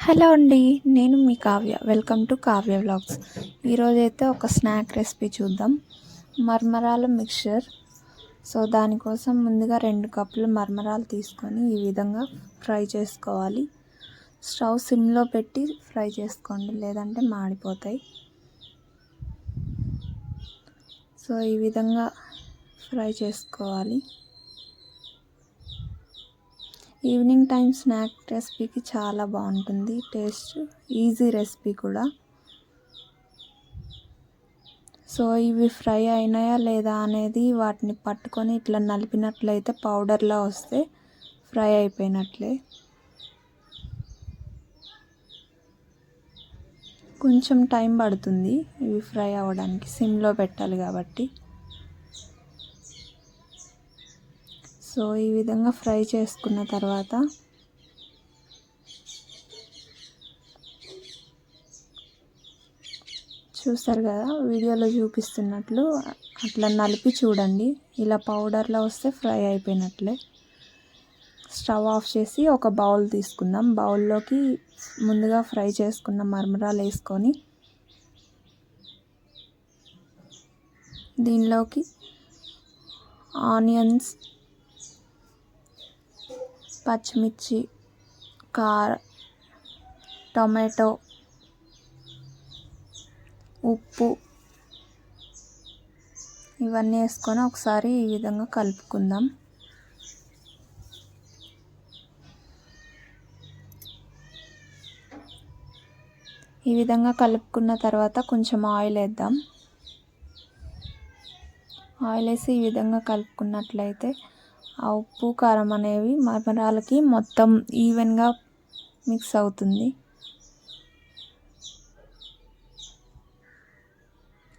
Hello అండి. నేను మీ Kavya. Welcome to Kavya vlogs. ఈరోజైతే ఒక స్నాక్ రెసిపీ చూద్దాం. మరమరాల మిక్చర్. దానికోసం ముందుగా 2 కప్పులు మరమరాలు తీసుకొని ఈ విధంగా ఫ్రై చేసుకోవాలి. స్టవ్ సిమ్లో పెట్టి ఫ్రై చేసుకోండి, లేదంటే మాడిపోతాయి. ఈ విధంగా ఫ్రై చేసుకోవాలి. ఈవినింగ్ టైం స్నాక్ రెసిపీకి చాలా బాగుంటుంది. టేస్ట్ ఈజీ రెసిపీ కూడా. ఇవి ఫ్రై అయినాయా లేదా అనేది వాటిని పట్టుకొని ఇట్లా నలిపినట్లయితే పౌడర్లా వస్తే ఫ్రై అయిపోయినట్లే. కొంచెం టైం పడుతుంది ఇవి ఫ్రై అవ్వడానికి, సిమ్లో పెట్టాలి కాబట్టి. ఈ విధంగా ఫ్రై చేసుకున్న తర్వాత చూస్తారు కదా, వీడియోలో చూపిస్తున్నట్లు అట్లా నలిపి చూడండి. ఇలా పౌడర్లో వస్తే ఫ్రై అయిపోయినట్లే. స్టవ్ ఆఫ్ చేసి ఒక బౌల్ తీసుకుందాం. బౌల్లోకి ముందుగా ఫ్రై చేసుకున్న మరమరాలు వేసుకొని దీనిలోకి ఆనియన్స్, పచ్చిమిర్చి, టొమాటో, ఉప్పు ఇవన్నీ వేసుకొని ఒకసారి ఈ విధంగా కలుపుకుందాం. ఈ విధంగా కలుపుకున్న తర్వాత కొంచెం ఆయిల్ వేద్దాం. ఆయిల్ వేసి ఈ విధంగా కలుపుకున్నట్లయితే ఆ ఉప్పు కారం అనేవి మరమరాలకి మొత్తం ఈవెన్గా మిక్స్ అవుతుంది.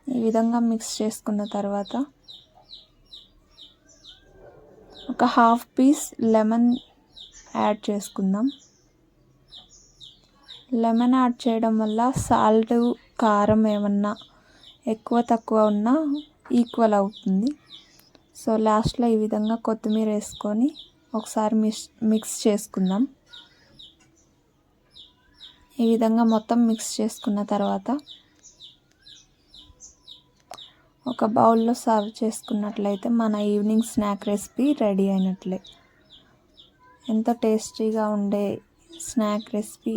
ఈ విధంగా మిక్స్ చేసుకున్న తర్వాత ఒక హాఫ్ పీస్ లెమన్ యాడ్ చేసుకుందాం. లెమన్ యాడ్ చేయడం వల్ల సాల్ట్, కారం ఏమన్నా ఎక్కువ తక్కువ ఉన్నా ఈక్వల్ అవుతుంది. లాస్ట్లో ఈ విధంగా కొత్తిమీర వేసుకొని ఒకసారి మిక్స్ చేసుకుందాం. ఈ విధంగా మొత్తం మిక్స్ చేసుకున్న తర్వాత ఒక బౌల్లో సర్వ్ చేసుకున్నట్లయితే మన ఈవినింగ్ స్నాక్ రెసిపీ రెడీ అయినట్లే. ఎంతో టేస్టీగా ఉండే స్నాక్ రెసిపీ,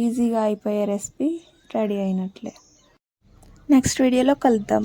ఈజీగా అయిపోయే రెసిపీ రెడీ అయినట్లే. నెక్స్ట్ వీడియోలో కలుద్దాం.